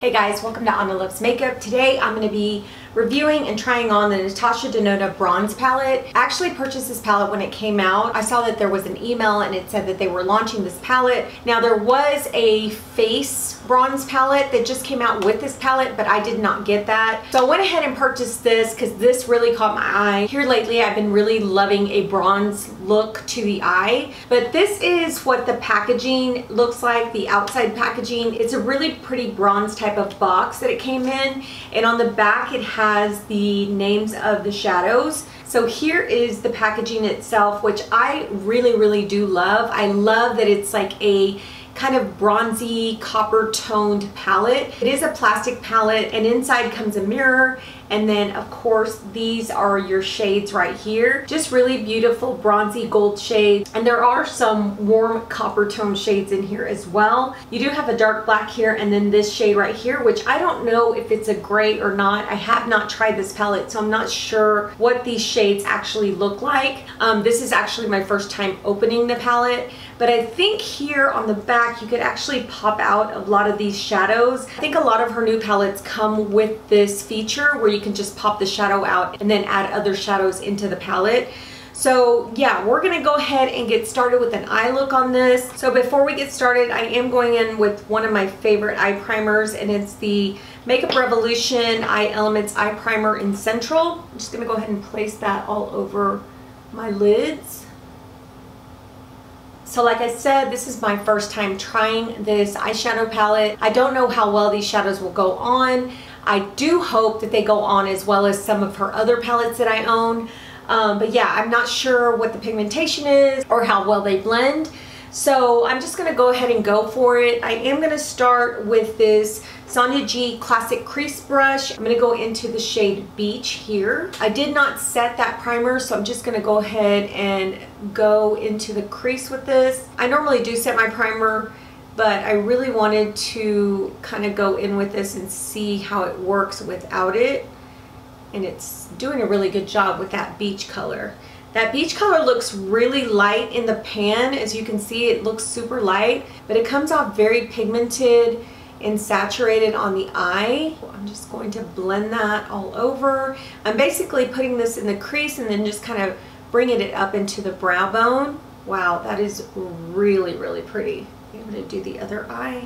Hey guys, welcome to Anna Loves Makeup. Today I'm going to be reviewing and trying on the Natasha Denona bronze palette. I actually purchased this palette when it came out. I saw that there was an email and it said that they were launching this palette. Now there was a face bronze palette that just came out with this palette, but I did not get that. So I went ahead and purchased this because this really caught my eye. Here lately I've been really loving a bronze look to the eye, but this is what the packaging looks like, the outside packaging. It's a really pretty bronze type of box that it came in, and on the back it has the names of the shadows. So here is the packaging itself, which I really do love. I love that it's like a kind of bronzy copper toned palette. It is a plastic palette, and inside comes a mirror, and then of course these are your shades right here. Just really beautiful bronzy gold shades, and there are some warm copper tone shades in here as well. You do have a dark black here, and then this shade right here, which I don't know if it's a gray or not. I have not tried this palette, so I'm not sure what these shades actually look like. This is actually my first time opening the palette, but I think here on the back you could actually pop out a lot of these shadows. I think a lot of her new palettes come with this feature where you can just pop the shadow out and then add other shadows into the palette. So yeah, we're gonna go ahead and get started with an eye look on this. So before we get started, I am going in with one of my favorite eye primers, and it's the Makeup Revolution Eye Elements Eye Primer in Central. I'm just gonna go ahead and place that all over my lids. So like I said, this is my first time trying this eyeshadow palette. I don't know how well these shadows will go on. I do hope that they go on as well as some of her other palettes that I own. But yeah, I'm not sure what the pigmentation is or how well they blend. So I'm just going to go ahead and go for it. I am going to start with this Sonia G Classic Crease Brush. I'm going to go into the shade Beach here. I did not set that primer, so I'm just going to go ahead and go into the crease with this. I normally do set my primer, but I really wanted to kind of go in with this and see how it works without it. And it's doing a really good job with that beach color. That beach color looks really light in the pan. As you can see, it looks super light, but it comes off very pigmented and saturated on the eye. I'm just going to blend that all over. I'm basically putting this in the crease and then just kind of bringing it up into the brow bone. Wow, that is really pretty. I'm going to do the other eye.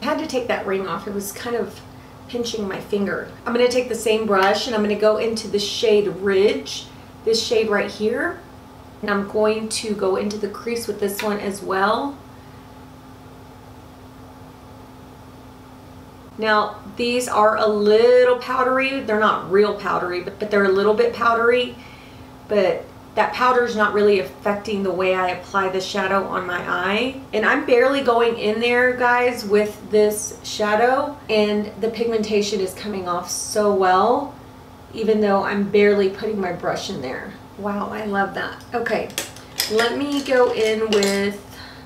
I had to take that ring off. It was kind of pinching my finger. I'm going to take the same brush and I'm going to go into the shade Ridge, this shade right here, and I'm going to go into the crease with this one as well. Now these are a little powdery. They're not real powdery, but they're a little bit powdery, but that powder is not really affecting the way I apply the shadow on my eye. And I'm barely going in there, guys, with this shadow, and the pigmentation is coming off so well, even though I'm barely putting my brush in there. Wow, I love that. Okay, let me go in with,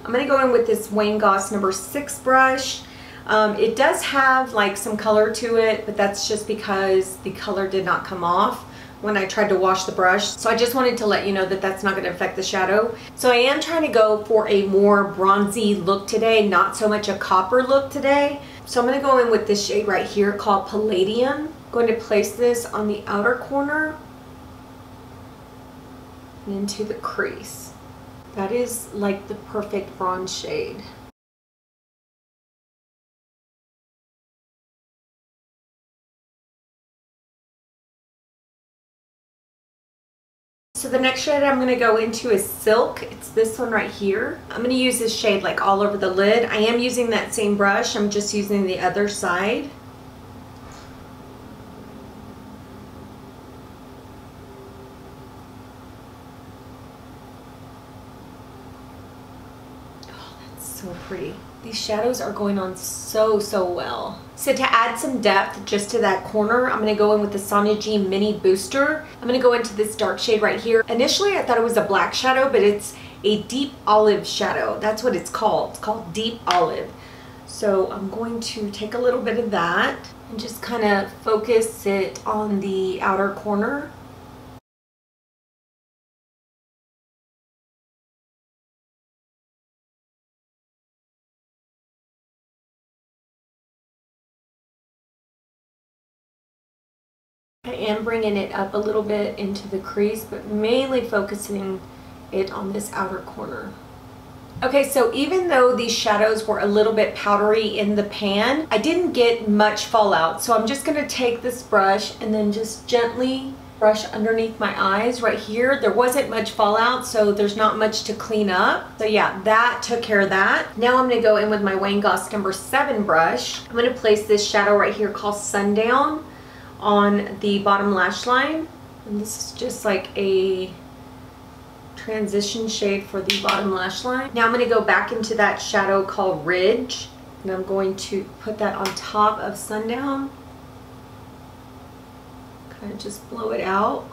I'm gonna go in with this Wayne Goss number 6 brush. It does have like some color to it, but that's just because the color did not come off when I tried to wash the brush. So I just wanted to let you know that that's not going to affect the shadow. So I am trying to go for a more bronzy look today, not so much a copper look today. So I'm going to go in with this shade right here called Palladium. I'm going to place this on the outer corner and into the crease. That is like the perfect bronze shade. So the next shade I'm going to go into is Silk. It's this one right here. I'm going to use this shade like all over the lid. I am using that same brush. I'm just using the other side. Oh, that's so pretty. These shadows are going on so well. So to add some depth just to that corner, I'm going to go in with the Sonia G Mini Booster. I'm going to go into this dark shade right here. Initially I thought it was a black shadow, but it's a deep olive shadow. That's what it's called. It's called Deep Olive. So I'm going to take a little bit of that and just kind of focus it on the outer corner. I am bringing it up a little bit into the crease, but mainly focusing it on this outer corner. Okay, so even though these shadows were a little bit powdery in the pan, I didn't get much fallout. So I'm just gonna take this brush and then just gently brush underneath my eyes right here. There wasn't much fallout, so there's not much to clean up. So yeah, that took care of that. Now I'm gonna go in with my Wayne Goss number 7 brush. I'm gonna place this shadow right here called Sundown on the bottom lash line. And this is just like a transition shade for the bottom lash line. Now I'm going to go back into that shadow called Ridge, and I'm going to put that on top of Sundown. Kind of just blow it out.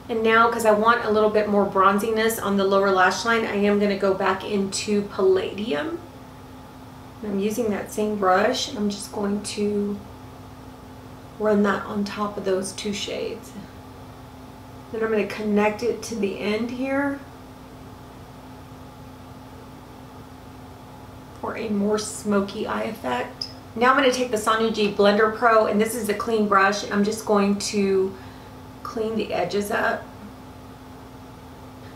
And now, because I want a little bit more bronziness on the lower lash line, I am going to go back into Palladium. And I'm using that same brush, and I'm just going to run that on top of those 2 shades. Then I'm going to connect it to the end here for a more smoky eye effect. Now I'm going to take the Sonia G Blender Pro, and this is a clean brush. I'm just going to clean the edges up.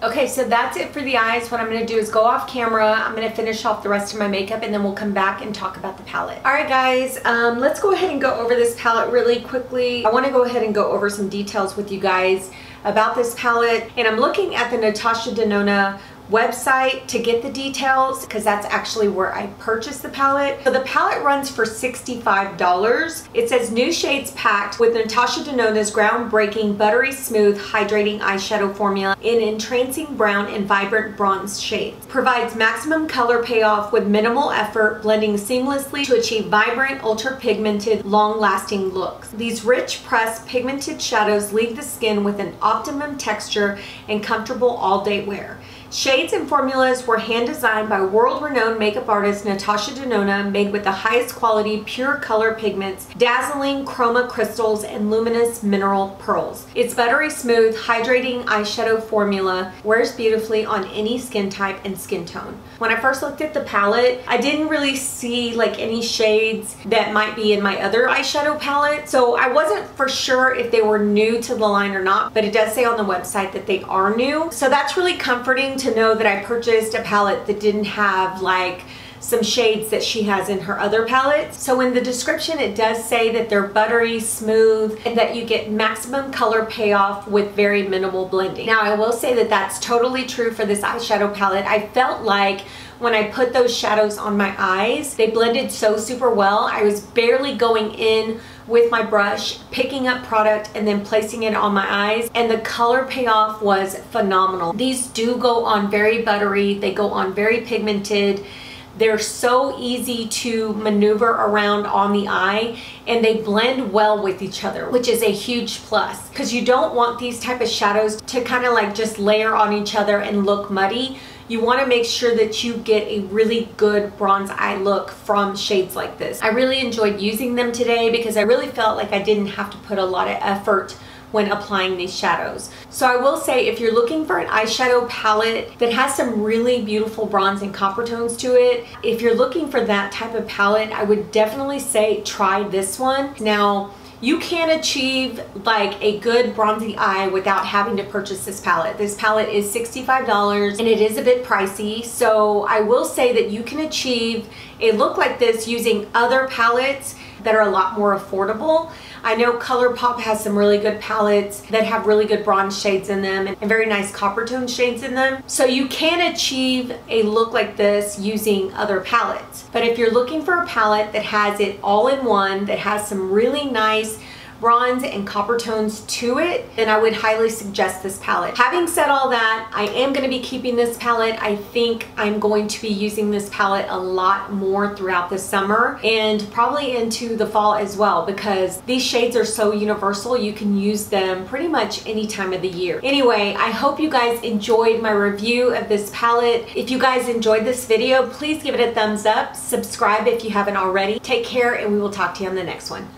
Okay, so that's it for the eyes. What I'm going to do is go off camera. I'm going to finish off the rest of my makeup, and then we'll come back and talk about the palette. Alright guys, let's go ahead and go over this palette really quickly. I want to go ahead and go over some details with you guys about this palette, and I'm looking at the Natasha Denona website to get the details, because that's actually where I purchased the palette. So the palette runs for $65. It says new shades packed with Natasha Denona's groundbreaking buttery smooth hydrating eyeshadow formula in entrancing brown and vibrant bronze shades. Provides maximum color payoff with minimal effort, blending seamlessly to achieve vibrant, ultra pigmented, long-lasting looks. These rich pressed pigmented shadows leave the skin with an optimum texture and comfortable all-day wear. Shades and formulas were hand-designed by world-renowned makeup artist Natasha Denona, made with the highest quality pure color pigments, dazzling chroma crystals, and luminous mineral pearls. Its buttery smooth, hydrating eyeshadow formula wears beautifully on any skin type and skin tone. When I first looked at the palette, I didn't really see like any shades that might be in my other eyeshadow palette, so I wasn't for sure if they were new to the line or not, but it does say on the website that they are new. So that's really comforting to know that I purchased a palette that didn't have like some shades that she has in her other palettes. So in the description it does say that they're buttery smooth and that you get maximum color payoff with very minimal blending. Now I will say that that's totally true for this eyeshadow palette. I felt like when I put those shadows on my eyes, they blended so super well. I was barely going in with my brush, picking up product and then placing it on my eyes, and the color payoff was phenomenal. These do go on very buttery, they go on very pigmented. They're so easy to maneuver around on the eye, and they blend well with each other, which is a huge plus, because you don't want these type of shadows to kind of like just layer on each other and look muddy. You want to make sure that you get a really good bronze eye look from shades like this. I really enjoyed using them today because I really felt like I didn't have to put a lot of effort when applying these shadows. So I will say, if you're looking for an eyeshadow palette that has some really beautiful bronze and copper tones to it, if you're looking for that type of palette, I would definitely say try this one. Now, you can achieve like a good bronzy eye without having to purchase this palette. This palette is $65 and it is a bit pricey, so I will say that you can achieve a look like this using other palettes that are a lot more affordable. I know ColourPop has some really good palettes that have really good bronze shades in them and very nice copper tone shades in them. So you can achieve a look like this using other palettes. But if you're looking for a palette that has it all in one, that has some really nice bronze and copper tones to it, then I would highly suggest this palette. Having said all that, I am going to be keeping this palette. I think I'm going to be using this palette a lot more throughout the summer and probably into the fall as well, because these shades are so universal. You can use them pretty much any time of the year. Anyway, I hope you guys enjoyed my review of this palette. If you guys enjoyed this video, please give it a thumbs up. Subscribe if you haven't already. Take care, and we will talk to you on the next one.